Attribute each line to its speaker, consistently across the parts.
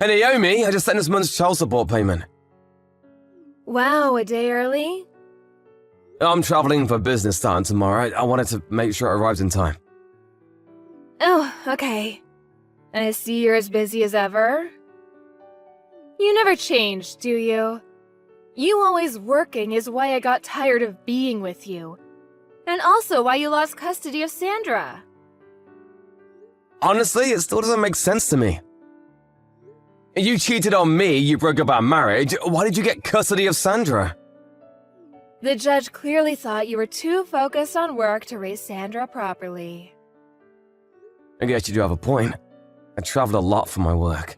Speaker 1: Hey Naomi, I just sent this month's child support payment.
Speaker 2: Wow, a day early?
Speaker 1: I'm traveling for business starting tomorrow. I wanted to make sure it arrives in time.
Speaker 2: Oh, okay. I see you're as busy as ever. You never change, do you? You always working is why I got tired of being with you. And also why you lost custody of Sandra.
Speaker 1: Honestly, it still doesn't make sense to me. You cheated on me, you broke up our marriage. Why did you get custody of Sandra?
Speaker 2: The judge clearly thought you were too focused on work to raise Sandra properly.
Speaker 1: I guess you do have a point. I traveled a lot for my work.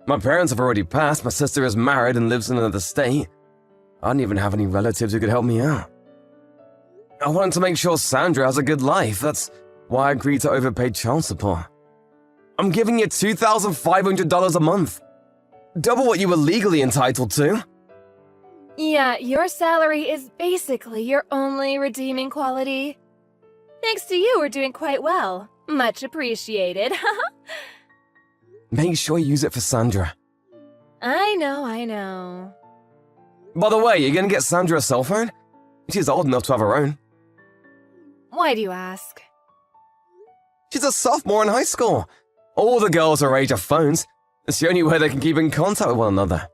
Speaker 1: My parents have already passed, my sister is married and lives in another state. I didn't even have any relatives who could help me out. I wanted to make sure Sandra has a good life. That's why I agreed to overpay child support. I'm giving you $2,500 a month. Double what you were legally entitled to.
Speaker 2: Yeah, your salary is basically your only redeeming quality. Thanks to you, we're doing quite well. Much appreciated.
Speaker 1: Make sure you use it for Sandra.
Speaker 2: I know.
Speaker 1: By the way, you're gonna get Sandra a cell phone? She's old enough to have her own.
Speaker 2: Why do you ask?
Speaker 1: She's a sophomore in high school. All the girls her age have phones. It's the only way they can keep in contact with one another.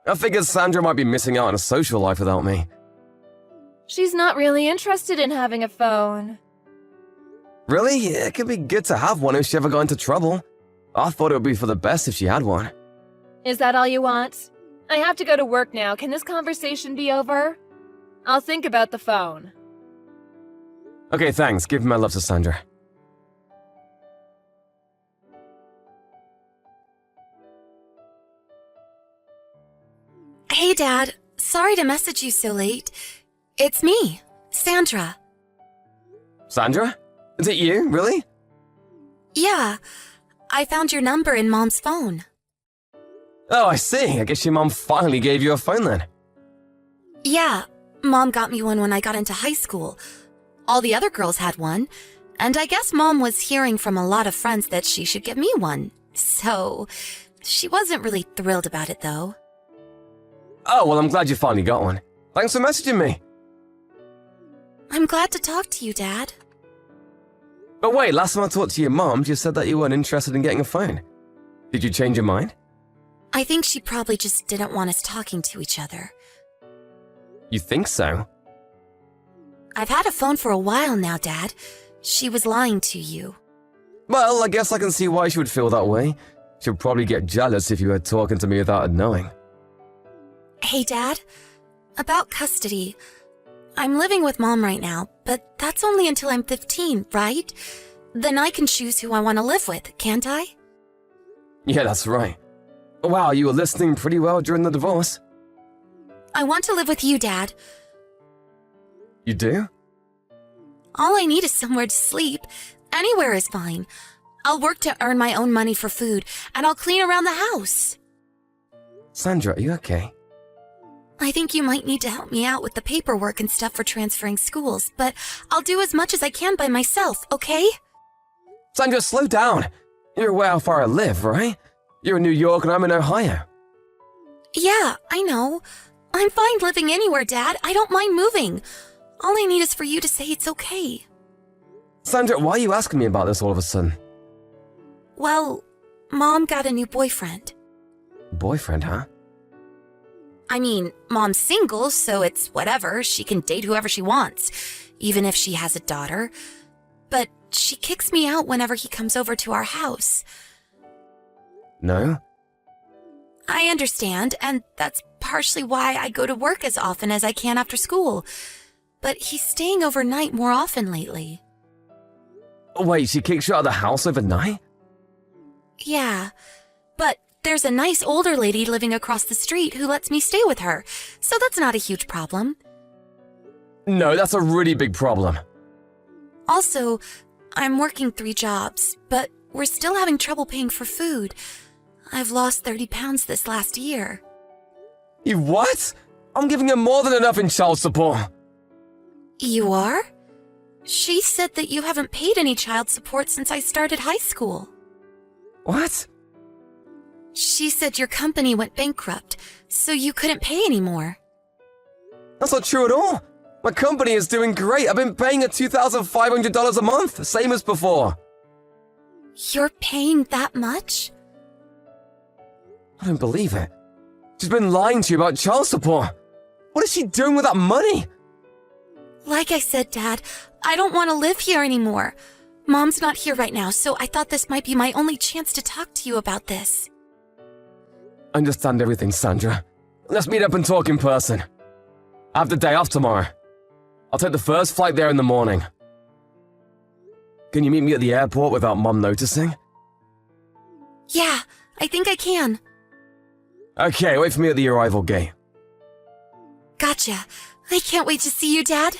Speaker 1: I figured Sandra might be missing out on a social life without me.
Speaker 2: She's not really interested in having a phone.
Speaker 1: Really? It could be good to have one if she ever got into trouble. I thought it would be for the best if she had one.
Speaker 2: Is that all you want? I have to go to work now. Can this conversation be over? I'll think about the phone.
Speaker 1: Okay, thanks. Give my love to Sandra.
Speaker 3: Hey, Dad. Sorry to message you so late. It's me, Sandra.
Speaker 1: Sandra? Is it you, really?
Speaker 3: Yeah, I found your number in Mom's phone.
Speaker 1: Oh, I see. I guess your mom finally gave you a phone then.
Speaker 3: Yeah, Mom got me one when I got into high school. All the other girls had one, and I guess Mom was hearing from a lot of friends that she should get me one. So, she wasn't really thrilled about it, though.
Speaker 1: Oh, well, I'm glad you finally got one. Thanks for messaging me.
Speaker 3: I'm glad to talk to you, Dad.
Speaker 1: But wait, last time I talked to your mom, you said that you weren't interested in getting a phone. Did you change your mind?
Speaker 3: I think she probably just didn't want us talking to each other.
Speaker 1: You think so?
Speaker 3: I've had a phone for a while now, Dad. She was lying to you.
Speaker 1: Well, I guess I can see why she would feel that way. She'd probably get jealous if you were talking to me without her knowing.
Speaker 3: Hey, Dad. About custody. I'm living with Mom right now, but that's only until I'm 15, right? Then I can choose who I want to live with, can't I?
Speaker 1: Yeah, that's right. Wow, you were listening pretty well during the divorce.
Speaker 3: I want to live with you, Dad.
Speaker 1: You do?
Speaker 3: All I need is somewhere to sleep. Anywhere is fine. I'll work to earn my own money for food, and I'll clean around the house.
Speaker 1: Sandra, are you okay?
Speaker 3: I think you might need to help me out with the paperwork and stuff for transferring schools, but I'll do as much as I can by myself, okay?
Speaker 1: Sandra, slow down. You're aware how far I live, right? You're in New York and I'm in Ohio.
Speaker 3: Yeah, I know. I'm fine living anywhere, Dad. I don't mind moving. All I need is for you to say it's okay.
Speaker 1: Sandra, why are you asking me about this all of a sudden?
Speaker 3: Well, Mom got a new boyfriend.
Speaker 1: Boyfriend, huh?
Speaker 3: I mean, Mom's single, so it's whatever. She can date whoever she wants, even if she has a daughter. But she kicks me out whenever he comes over to our house.
Speaker 1: No?
Speaker 3: I understand, and that's partially why I go to work as often as I can after school. But he's staying overnight more often lately.
Speaker 1: Wait, she kicks you out of the house overnight?
Speaker 3: Yeah, but there's a nice older lady living across the street who lets me stay with her, so that's not a huge problem.
Speaker 1: No, that's a really big problem.
Speaker 3: Also, I'm working 3 jobs, but we're still having trouble paying for food. I've lost 30 pounds this last year.
Speaker 1: You what? I'm giving her more than enough in child support.
Speaker 3: You are? She said that you haven't paid any child support since I started high school.
Speaker 1: What?
Speaker 3: She said your company went bankrupt, so you couldn't pay anymore.
Speaker 1: That's not true at all. My company is doing great. I've been paying her $2,500 a month, same as before.
Speaker 3: You're paying that much?
Speaker 1: I don't believe it. She's been lying to you about child support. What is she doing with that money?
Speaker 3: Like I said, Dad, I don't want to live here anymore. Mom's not here right now, so I thought this might be my only chance to talk to you about this.
Speaker 1: I understand everything, Sandra. Let's meet up and talk in person. I have the day off tomorrow. I'll take the first flight there in the morning. Can you meet me at the airport without Mom noticing?
Speaker 3: Yeah, I think I can.
Speaker 1: Okay, wait for me at the arrival gate.
Speaker 3: Gotcha. I can't wait to see you, Dad.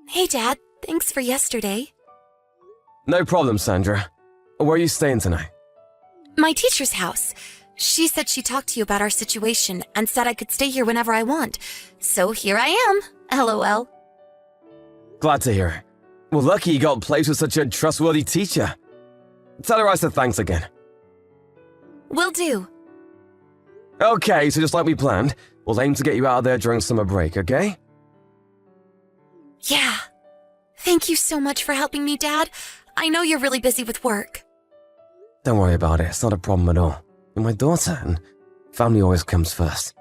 Speaker 3: Hey, Dad. Thanks for yesterday.
Speaker 1: No problem, Sandra. Where are you staying tonight?
Speaker 3: My teacher's house. She said she talked to you about our situation and said I could stay here whenever I want. So here I am. LOL.
Speaker 1: Glad to hear it. Well, lucky you got placed with such a trustworthy teacher. Tell her I said thanks again.
Speaker 3: Will do.
Speaker 1: Okay, so just like we planned, we'll aim to get you out of there during summer break, okay?
Speaker 3: Yeah. Thank you so much for helping me, Dad. I know you're really busy with work.
Speaker 1: Don't worry about it, it's not a problem at all. You're my daughter, and family always comes first.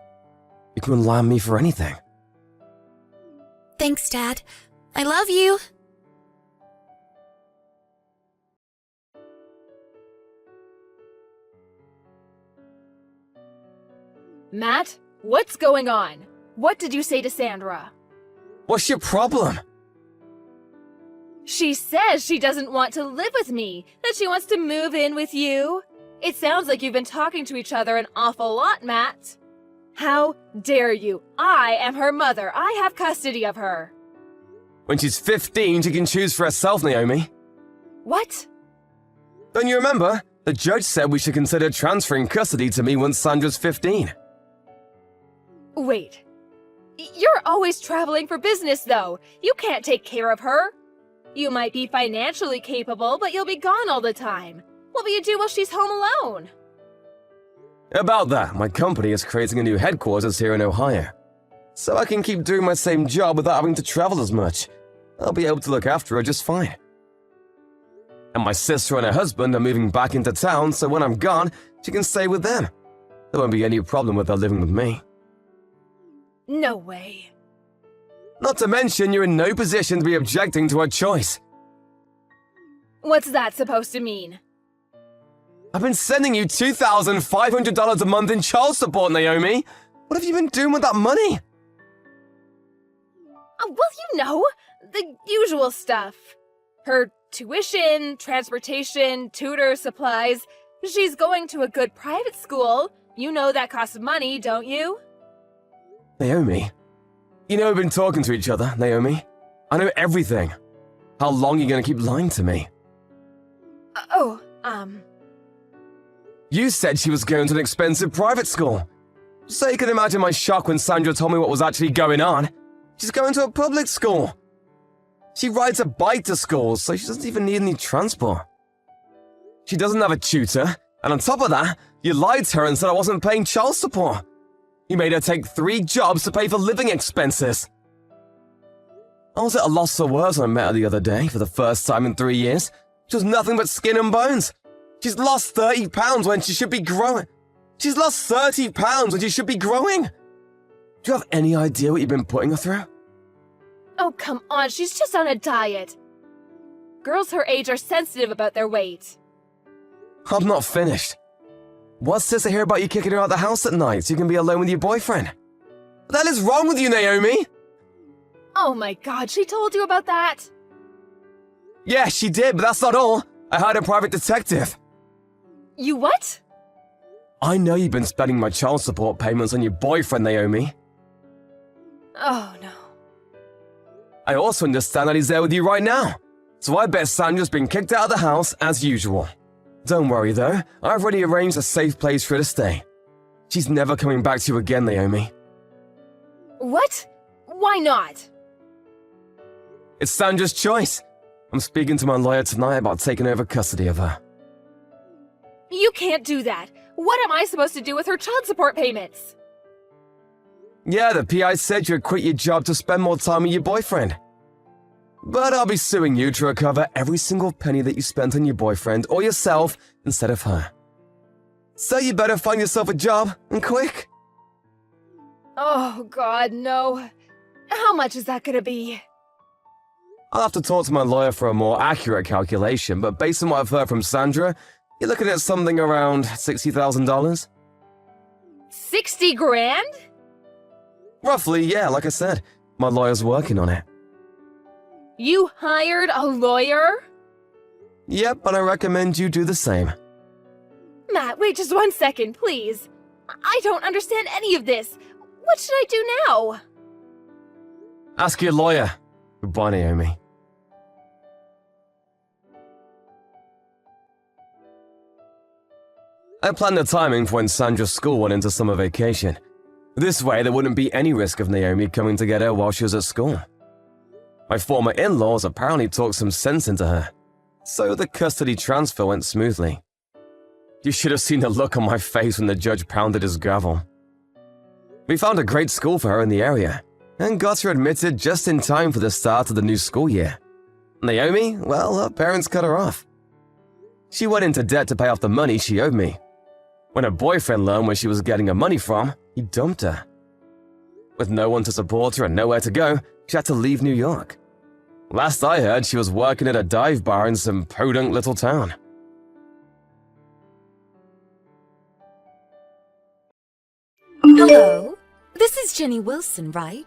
Speaker 1: You can rely on me for anything.
Speaker 3: Thanks, Dad. I love you.
Speaker 2: Matt, what's going on? What did you say to Sandra?
Speaker 1: What's your problem?
Speaker 2: She says she doesn't want to live with me, that she wants to move in with you. It sounds like you've been talking to each other an awful lot, Matt. How dare you? I am her mother. I have custody of her.
Speaker 1: When she's 15, she can choose for herself, Naomi.
Speaker 2: What?
Speaker 1: Don't you remember? The judge said we should consider transferring custody to me once Sandra's 15.
Speaker 2: Wait. You're always traveling for business, though. You can't take care of her. You might be financially capable, but you'll be gone all the time. What will you do while she's home alone?
Speaker 1: About that, my company is creating a new headquarters here in Ohio. So I can keep doing my same job without having to travel as much. I'll be able to look after her just fine. And my sister and her husband are moving back into town, so when I'm gone, she can stay with them. There won't be any problem with her living with me.
Speaker 2: No way.
Speaker 1: Not to mention, you're in no position to be objecting to her choice.
Speaker 2: What's that supposed to mean?
Speaker 1: I've been sending you $2,500 a month in child support, Naomi. What have you been doing with that money?
Speaker 2: Well, you know, the usual stuff. Her tuition, transportation, tutor, supplies. She's going to a good private school. You know that costs money, don't you?
Speaker 1: Naomi, you know we've been talking to each other, Naomi. I know everything. How long are you going to keep lying to me? You said she was going to an expensive private school. So you can imagine my shock when Sandra told me what was actually going on. She's going to a public school. She rides a bike to school, so she doesn't even need any transport. She doesn't have a tutor, and on top of that, you lied to her and said I wasn't paying child support. You made her take 3 jobs to pay for living expenses. I was at a loss for words when I met her the other day for the first time in 3 years. She was nothing but skin and bones. She's lost 30 pounds when she should be growing. She's lost 30 pounds when she should be growing. Do you have any idea what you've been putting her through?
Speaker 2: Oh, come on, she's just on a diet. Girls her age are sensitive about their weight.
Speaker 1: I'm not finished. What's this I hear about you kicking her out of the house at night so you can be alone with your boyfriend? What the hell is wrong with you, Naomi?
Speaker 2: Oh my god, she told you about that?
Speaker 1: Yeah, she did, but that's not all. I hired a private detective.
Speaker 2: You what?
Speaker 1: I know you've been spending my child support payments on your boyfriend, Naomi.
Speaker 2: Oh no.
Speaker 1: I also understand that he's there with you right now. So I bet Sandra's been kicked out of the house as usual. Don't worry though, I've already arranged a safe place for her to stay. She's never coming back to you again, Naomi.
Speaker 2: What? Why not?
Speaker 1: It's Sandra's choice. I'm speaking to my lawyer tonight about taking over custody of her.
Speaker 2: You can't do that. What am I supposed to do with her child support payments?
Speaker 1: Yeah, the PI said you'd quit your job to spend more time with your boyfriend. But I'll be suing you to recover every single penny that you spent on your boyfriend or yourself instead of her. So you better find yourself a job, and quick.
Speaker 2: Oh, God, no. How much is that gonna be?
Speaker 1: I'll have to talk to my lawyer for a more accurate calculation, but based on what I've heard from Sandra, you're looking at something around $60,000?
Speaker 2: 60 grand?
Speaker 1: Roughly, yeah, like I said. My lawyer's working on it.
Speaker 2: You hired a lawyer?
Speaker 1: Yep, but I recommend you do the same.
Speaker 2: Matt, wait just 1 second, please. I don't understand any of this. What should I do now?
Speaker 1: Ask your lawyer. Goodbye, Naomi. I planned the timing for when Sandra's school went into summer vacation. This way, there wouldn't be any risk of Naomi coming to get her while she was at school. My former in-laws apparently talked some sense into her, so the custody transfer went smoothly. You should have seen the look on my face when the judge pounded his gavel. We found a great school for her in the area, and got her admitted just in time for the start of the new school year. Naomi, well, her parents cut her off. She went into debt to pay off the money she owed me. When her boyfriend learned where she was getting her money from, he dumped her. With no one to support her and nowhere to go, she had to leave New York. Last I heard, she was working at a dive bar in some podunk little town.
Speaker 3: Hello? This is Jenny Wilson, right?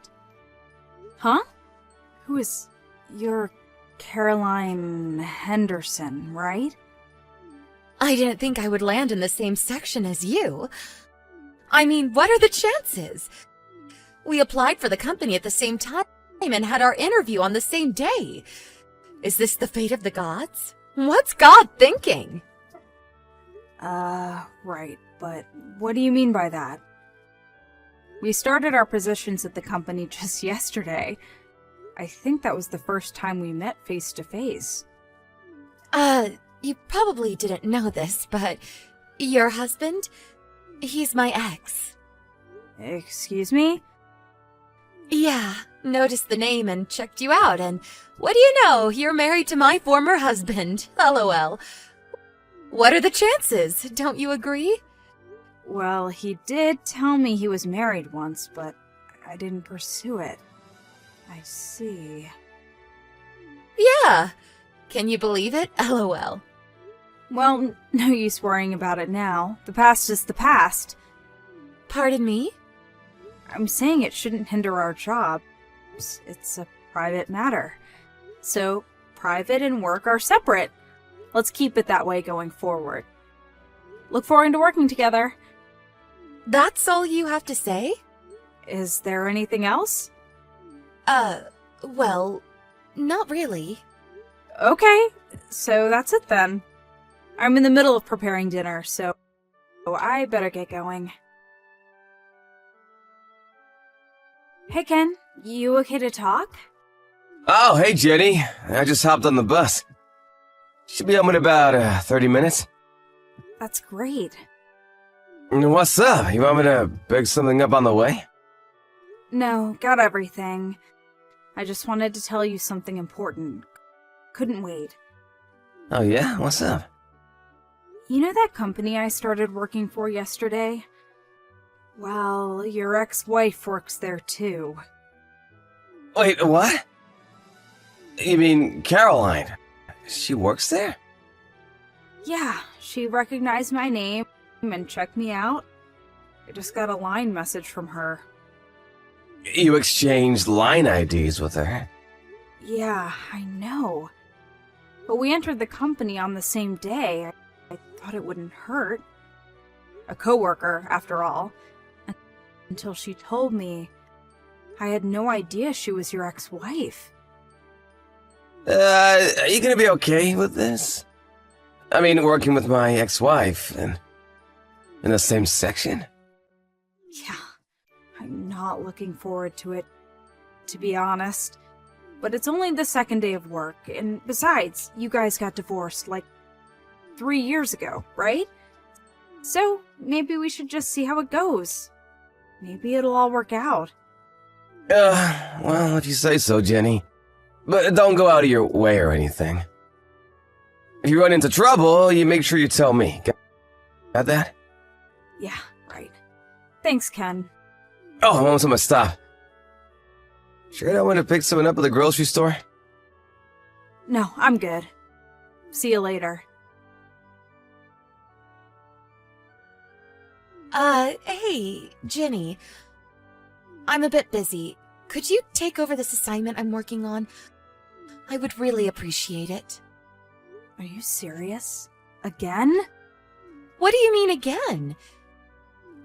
Speaker 4: Huh? Who is... You're Caroline Henderson, right?
Speaker 3: I didn't think I would land in the same section as you. I mean, what are the chances? We applied for the company at the same time and had our interview on the same day. Is this the fate of the gods? What's God thinking?
Speaker 4: Right, but what do you mean by that? We started our positions at the company just yesterday. I think that was the first time we met face to face.
Speaker 3: You probably didn't know this, but your husband? He's my ex.
Speaker 4: Excuse me?
Speaker 3: Yeah, noticed the name and checked you out, and what do you know? You're married to my former husband. LOL. What are the chances? Don't you agree?
Speaker 4: Well, he did tell me he was married once, but I didn't pursue it. I see.
Speaker 3: Yeah. Can you believe it? LOL.
Speaker 4: Well, no use worrying about it now. The past is the past.
Speaker 3: Pardon me?
Speaker 4: I'm saying it shouldn't hinder our jobs. It's a private matter. So, private and work are separate. Let's keep it that way going forward. Look forward to working together.
Speaker 3: That's all you have to say?
Speaker 4: Is there anything else?
Speaker 3: Well, not really.
Speaker 4: Okay, so that's it then. I'm in the middle of preparing dinner, so I better get going. Hey Ken, you okay to talk?
Speaker 1: Oh, hey Jenny. I just hopped on the bus. Should be home in about 30 minutes.
Speaker 4: That's great.
Speaker 1: What's up? You want me to pick something up on the way?
Speaker 4: No, got everything. I just wanted to tell you something important. Couldn't wait.
Speaker 1: Oh yeah? What's up?
Speaker 4: You know that company I started working for yesterday? Well, your ex-wife works there too.
Speaker 1: Wait, what? You mean Caroline? She works there?
Speaker 4: Yeah, she recognized my name and checked me out. I just got a line message from her.
Speaker 1: You exchanged line IDs with her?
Speaker 4: Yeah, I know. But we entered the company on the same day. I thought it wouldn't hurt. A coworker, after all. Until she told me I had no idea she was your ex-wife.
Speaker 1: Are you gonna be okay with this? I mean, working with my ex-wife and in the same section?
Speaker 4: Yeah, I'm not looking forward to it, to be honest. but it's only the second day of work, and besides, you guys got divorced like 3 years ago, right? So maybe we should just see how it goes. Maybe it'll all work out.
Speaker 1: Well, if you say so, Jenny. But don't go out of your way or anything. If you run into trouble, you make sure you tell me. Got that?
Speaker 4: Yeah, right. Thanks, Ken.
Speaker 1: Oh, I'm almost stop. Sure don't want to pick someone up at the grocery store?
Speaker 4: No, I'm good. See you later.
Speaker 3: Hey, Jenny. I'm a bit busy. Could you take over this assignment I'm working on? I would really appreciate it.
Speaker 4: Are you serious? Again?
Speaker 3: What do you mean again?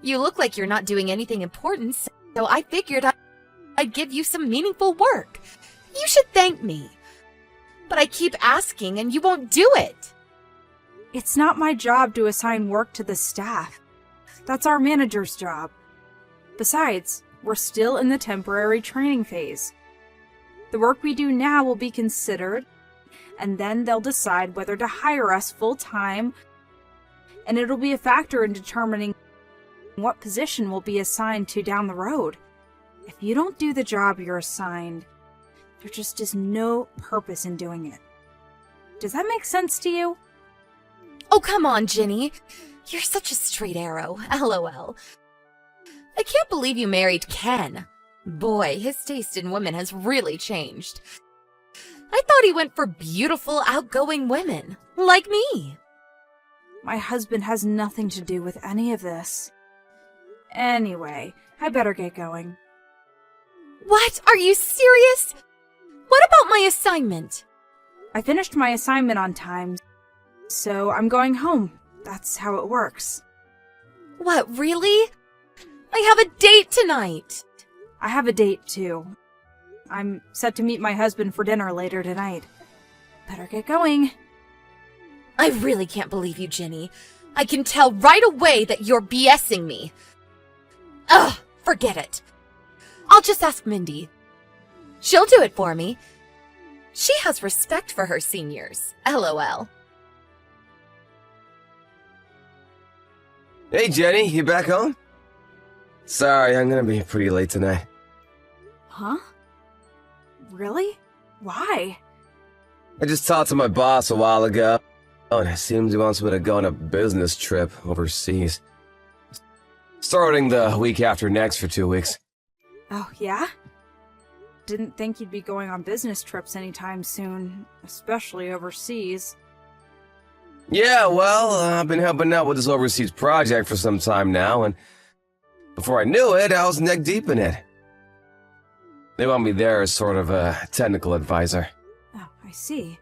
Speaker 3: You look like you're not doing anything important, so I figured I'd give you some meaningful work. You should thank me. But I keep asking and you won't do it.
Speaker 4: It's not my job to assign work to the staff. That's our manager's job. Besides, we're still in the temporary training phase. The work we do now will be considered, and then they'll decide whether to hire us full-time, and it'll be a factor in determining what position we'll be assigned to down the road. If you don't do the job you're assigned, there just is no purpose in doing it. Does that make sense to you?
Speaker 3: Oh, come on, Jenny. You're such a straight arrow. LOL. I can't believe you married Ken. Boy, his taste in women has really changed. I thought he went for beautiful, outgoing women, like me.
Speaker 4: My husband has nothing to do with any of this. Anyway, I better get going.
Speaker 3: What? Are you serious? What about my assignment?
Speaker 4: I finished my assignment on time, so I'm going home. That's how it works.
Speaker 3: What, really? I have a date tonight.
Speaker 4: I have a date, too. I'm set to meet my husband for dinner later tonight. Better get going.
Speaker 3: I really can't believe you, Jenny. I can tell right away that you're BSing me. Ugh, forget it. I'll just ask Mindy. She'll do it for me. She has respect for her seniors. LOL.
Speaker 1: Hey, Jenny, you back home? Sorry, I'm gonna be pretty late tonight.
Speaker 4: Huh? Really? Why?
Speaker 1: I just talked to my boss a while ago, and it seems he wants me to go on a business trip overseas. Starting the week after next for 2 weeks.
Speaker 4: Oh, yeah? Didn't think you'd be going on business trips anytime soon, especially overseas.
Speaker 1: Yeah, well, I've been helping out with this overseas project for some time now, and before I knew it, I was neck deep in it. They want me there as sort of a technical advisor.
Speaker 4: Oh, I see.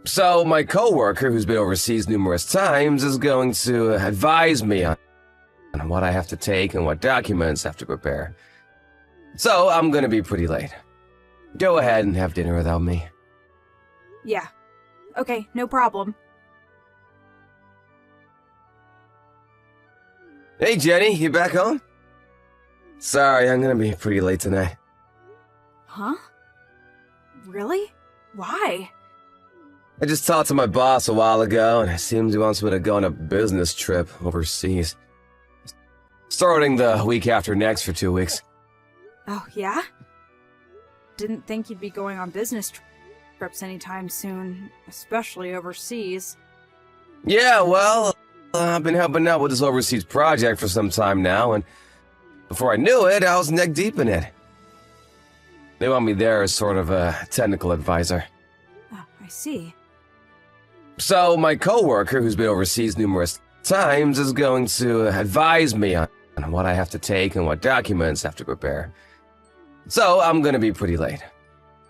Speaker 1: So my coworker, who's been overseas numerous times, is going to advise me on what I have to take and what documents I have to prepare. So I'm gonna be pretty late. Go ahead and have dinner without me.
Speaker 4: Yeah. Okay, no problem.
Speaker 1: Hey, Jenny, you back home? Sorry, I'm gonna be pretty late tonight.
Speaker 4: Huh? Really? Why?
Speaker 1: I just talked to my boss a while ago, and it seems he wants me to go on a business trip overseas. Starting the week after next for 2 weeks.
Speaker 4: Oh, yeah? Didn't think you'd be going on business trips anytime soon, especially overseas.
Speaker 1: Yeah, well, I've been helping out with this overseas project for some time now, and before I knew it, I was neck deep in it. They want me there as sort of a technical advisor.
Speaker 4: Oh, I see.
Speaker 1: So my coworker, who's been overseas numerous times, is going to advise me on what I have to take and what documents I have to prepare. So I'm gonna be pretty late.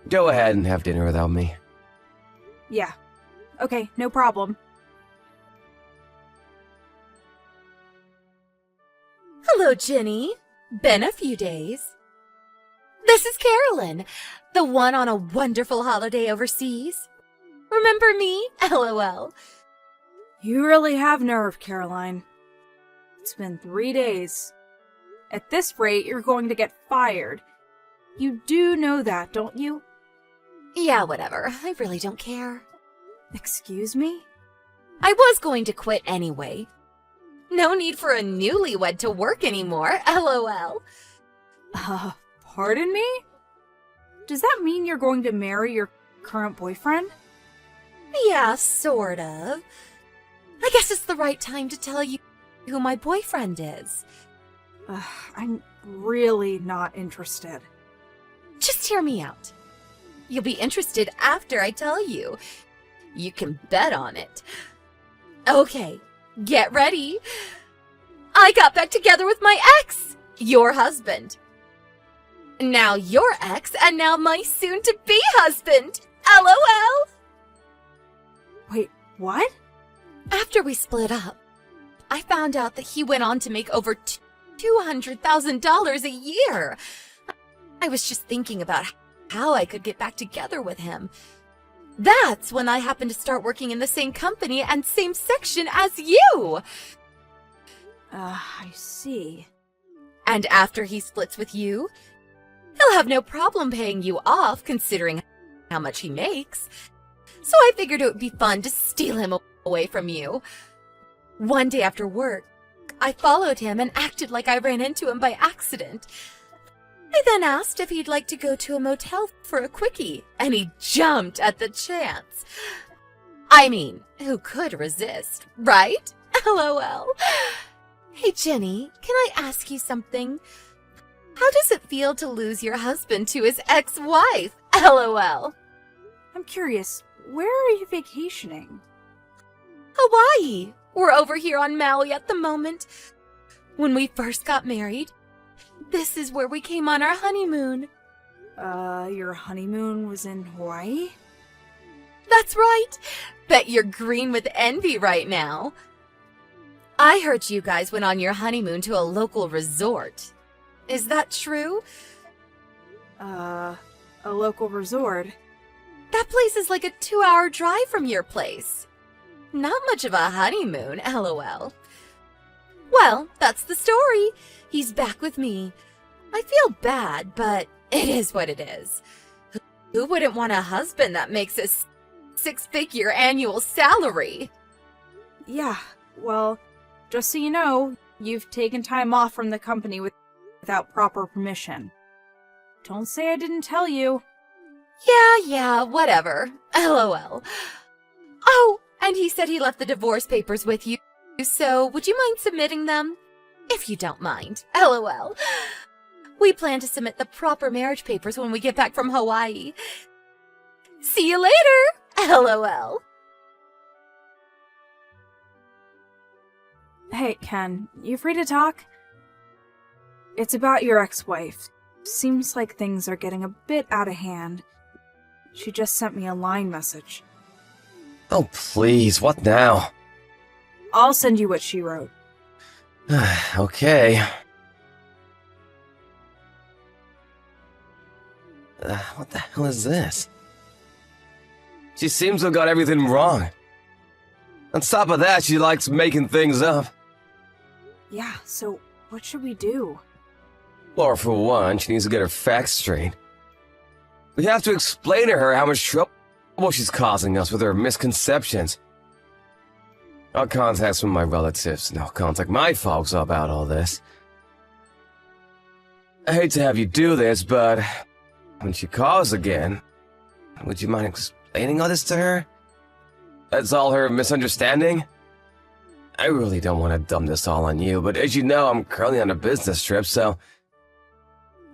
Speaker 1: Go ahead and have dinner without me.
Speaker 4: Yeah. Okay, no problem.
Speaker 3: Hello, Jenny. Been a few days. This is Carolyn, the one on a wonderful holiday overseas. Remember me? LOL.
Speaker 4: You really have nerve, Caroline. It's been 3 days. At this rate, you're going to get fired. You do know that, don't you?
Speaker 3: Yeah, whatever. I really don't care.
Speaker 4: Excuse me?
Speaker 3: I was going to quit anyway. No need for a newlywed to work anymore, lol.
Speaker 4: Pardon me? Does that mean you're going to marry your current boyfriend?
Speaker 3: Yeah, sort of. I guess it's the right time to tell you who my boyfriend is.
Speaker 4: I'm really not interested.
Speaker 3: Just hear me out. You'll be interested after I tell you. You can bet on it. Okay, get ready. I got back together with my ex, your husband. Now your ex, and now my soon-to-be husband. LOL.
Speaker 4: Wait, what?
Speaker 3: After we split up, I found out that he went on to make over $200,000 a year. I was just thinking about how I could get back together with him. That's when I happened to start working in the same company and same section as you.
Speaker 4: I see.
Speaker 3: And after he splits with you, he'll have no problem paying you off considering how much he makes. So I figured it would be fun to steal him away from you. One day after work, I followed him and acted like I ran into him by accident. I then asked if he'd like to go to a motel for a quickie, and he jumped at the chance. I mean, who could resist, right? LOL. Hey, Jenny, can I ask you something? How does it feel to lose your husband to his ex-wife? LOL.
Speaker 4: I'm curious, where are you vacationing?
Speaker 3: Hawaii. We're over here on Maui at the moment. When we first got married, this is where we came on our honeymoon.
Speaker 4: Your honeymoon was in Hawaii?
Speaker 3: That's right. Bet you're green with envy right now. I heard you guys went on your honeymoon to a local resort. Is that true?
Speaker 4: A local resort?
Speaker 3: That place is like a 2-hour drive from your place. Not much of a honeymoon, LOL. Well, that's the story. He's back with me. I feel bad, but it is what it is. Who wouldn't want a husband that makes a 6-figure annual salary?
Speaker 4: Yeah, well, just so you know, you've taken time off from the company without proper permission. Don't say I didn't tell you.
Speaker 3: Yeah, whatever. LOL. Oh, and he said he left the divorce papers with you, so would you mind submitting them? If you don't mind. LOL. We plan to submit the proper marriage papers when we get back from Hawaii. See you later. LOL.
Speaker 4: Hey, Ken, you free to talk? It's about your ex-wife. Seems like things are getting a bit out of hand. She just sent me a line message.
Speaker 1: Oh, please, what now?
Speaker 4: I'll send you what she wrote.
Speaker 1: Okay. What the hell is this? She seems to have got everything wrong. On top of that, she likes making things up.
Speaker 4: Yeah, so what should we do?
Speaker 1: Or for one, she needs to get her facts straight. We have to explain to her how much trouble she's causing us with her misconceptions. I'll contact some of my relatives and I'll contact my folks about all this. I hate to have you do this, but when she calls again, would you mind explaining all this to her? That's all her misunderstanding? I really don't want to dump this all on you, but as you know, I'm currently on a business trip, so...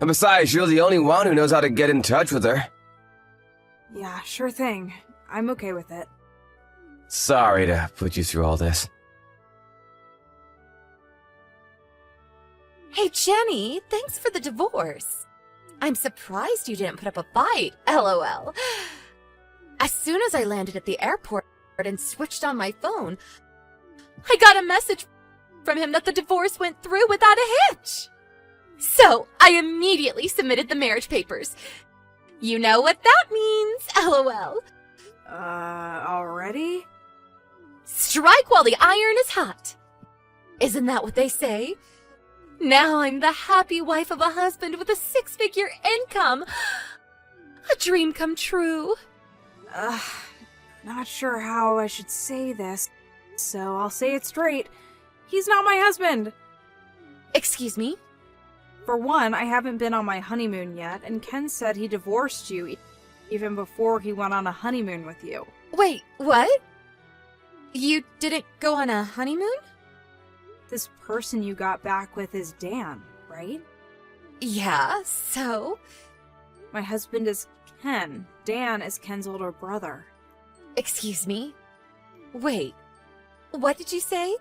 Speaker 1: And besides, you're the only one who knows how to get in touch with her.
Speaker 4: Yeah, sure thing. I'm okay with it.
Speaker 1: Sorry to put you through all this.
Speaker 3: Hey, Jenny, thanks for the divorce. I'm surprised you didn't put up a fight, LOL. As soon as I landed at the airport and switched on my phone, I got a message from him that the divorce went through without a hitch. So I immediately submitted the marriage papers. You know what that means, LOL.
Speaker 4: Already?
Speaker 3: Strike while the iron is hot. Isn't that what they say? Now I'm the happy wife of a husband with a 6-figure income. A dream come true.
Speaker 4: Not sure how I should say this, so I'll say it straight. He's not my husband!
Speaker 3: Excuse me?
Speaker 4: For one, I haven't been on my honeymoon yet, and Ken said he divorced you even before he went on a honeymoon with you.
Speaker 3: Wait, what? You didn't go on a honeymoon?
Speaker 4: This person you got back with is Dan, right?
Speaker 3: Yeah, so?
Speaker 4: My husband is Ken. Dan is Ken's older brother.
Speaker 3: Excuse me? Wait, what did you say?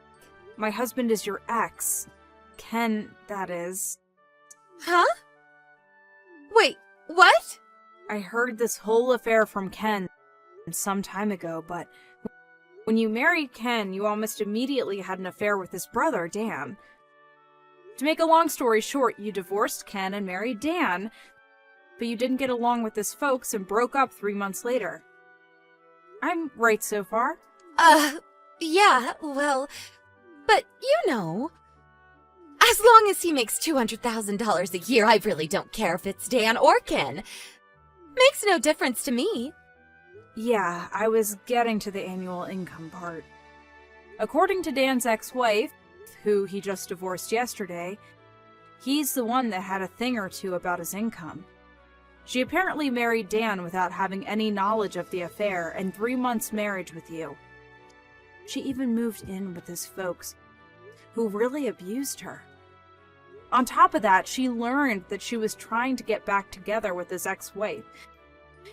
Speaker 4: My husband is your ex. Ken, that is.
Speaker 3: Huh? Wait, what?
Speaker 4: I heard this whole affair from Ken some time ago, but when you married Ken, you almost immediately had an affair with his brother, Dan. To make a long story short, you divorced Ken and married Dan, but you didn't get along with his folks and broke up 3 months later. I'm right so far?
Speaker 3: Yeah, well, but as long as he makes $200,000 a year, I really don't care if it's Dan or Ken. Makes no difference to me.
Speaker 4: Yeah, I was getting to the annual income part. According to Dan's ex-wife, who he just divorced yesterday, he's the one that had a thing or two about his income. She apparently married Dan without having any knowledge of the affair and 3 months marriage with you. She even moved in with his folks, who really abused her. On top of that, she learned that she was trying to get back together with his ex-wife,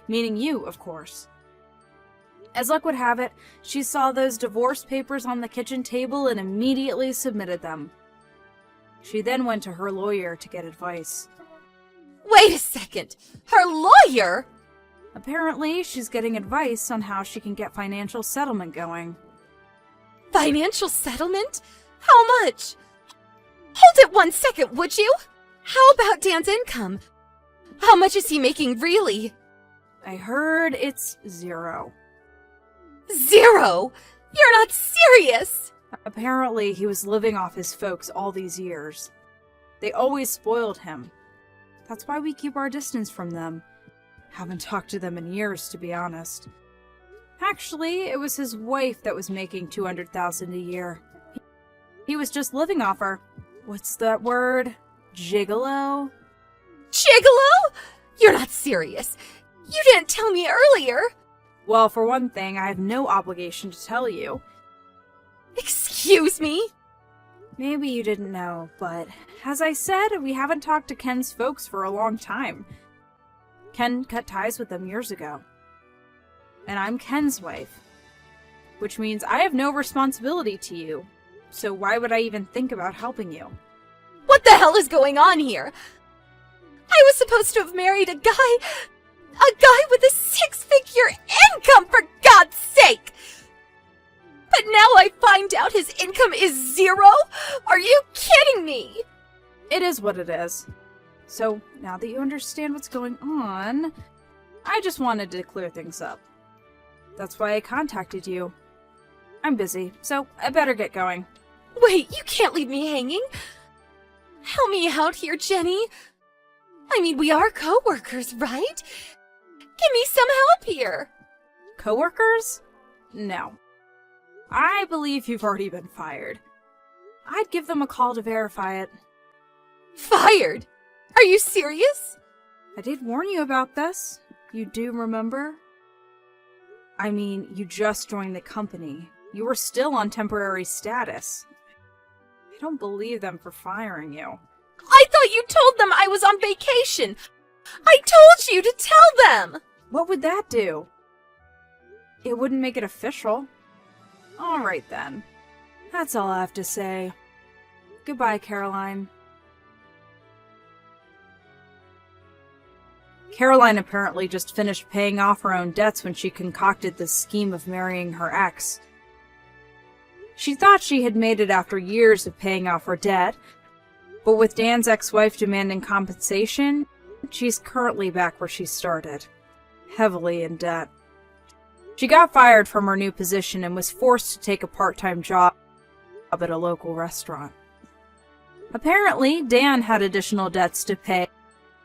Speaker 4: meaning you, of course. As luck would have it, she saw those divorce papers on the kitchen table and immediately submitted them. She then went to her lawyer to get advice.
Speaker 3: Wait a second! Her lawyer?!
Speaker 4: Apparently, she's getting advice on how she can get financial settlement going.
Speaker 3: Financial settlement? How much? Hold it 1 second, would you? How about Dan's income? How much is he making really?
Speaker 4: I heard it's 0.
Speaker 3: 0? You're not serious!
Speaker 4: Apparently, he was living off his folks all these years. They always spoiled him. That's why we keep our distance from them. Haven't talked to them in years, to be honest. Actually, it was his wife that was making $200,000 a year. He was just living off her. What's that word? Gigolo?
Speaker 3: Gigolo? You're not serious. You didn't tell me earlier.
Speaker 4: Well, for one thing, I have no obligation to tell you.
Speaker 3: Excuse me?
Speaker 4: Maybe you didn't know, but as I said, we haven't talked to Ken's folks for a long time. Ken cut ties with them years ago. And I'm Ken's wife, which means I have no responsibility to you. So why would I even think about helping you?
Speaker 3: What the hell is going on here? I was supposed to have married a guy with a 6-figure income, for God's sake! But now I find out his income is 0? Are you kidding me?
Speaker 4: It is what it is. So, now that you understand what's going on, I just wanted to clear things up. That's why I contacted you. I'm busy, so I better get going.
Speaker 3: Wait, you can't leave me hanging. Help me out here, Jenny. I mean, we are co-workers, right? Give me some help here.
Speaker 4: Coworkers? No. I believe you've already been fired. I'd give them a call to verify it.
Speaker 3: Fired? Are you serious?
Speaker 4: I did warn you about this. You do remember? I mean, you just joined the company. You were still on temporary status. I don't believe them for firing you.
Speaker 3: I thought you told them I was on vacation. I told you to tell them.
Speaker 4: What would that do? It wouldn't make it official. All right then. That's all I have to say. Goodbye, Caroline. Caroline apparently just finished paying off her own debts when she concocted this scheme of marrying her ex. She thought she had made it after years of paying off her debt, but with Dan's ex-wife demanding compensation, she's currently back where she started, heavily in debt. She got fired from her new position and was forced to take a part-time job at a local restaurant. Apparently, Dan had additional debts to pay,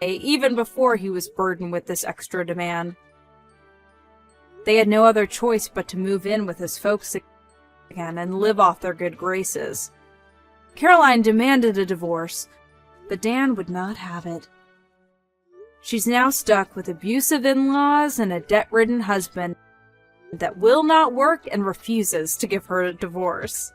Speaker 4: even before he was burdened with this extra demand. They had no other choice but to move in with his folks again and live off their good graces. Caroline demanded a divorce, but Dan would not have it. She's now stuck with abusive in-laws and a debt-ridden husband that will not work and refuses to give her a divorce.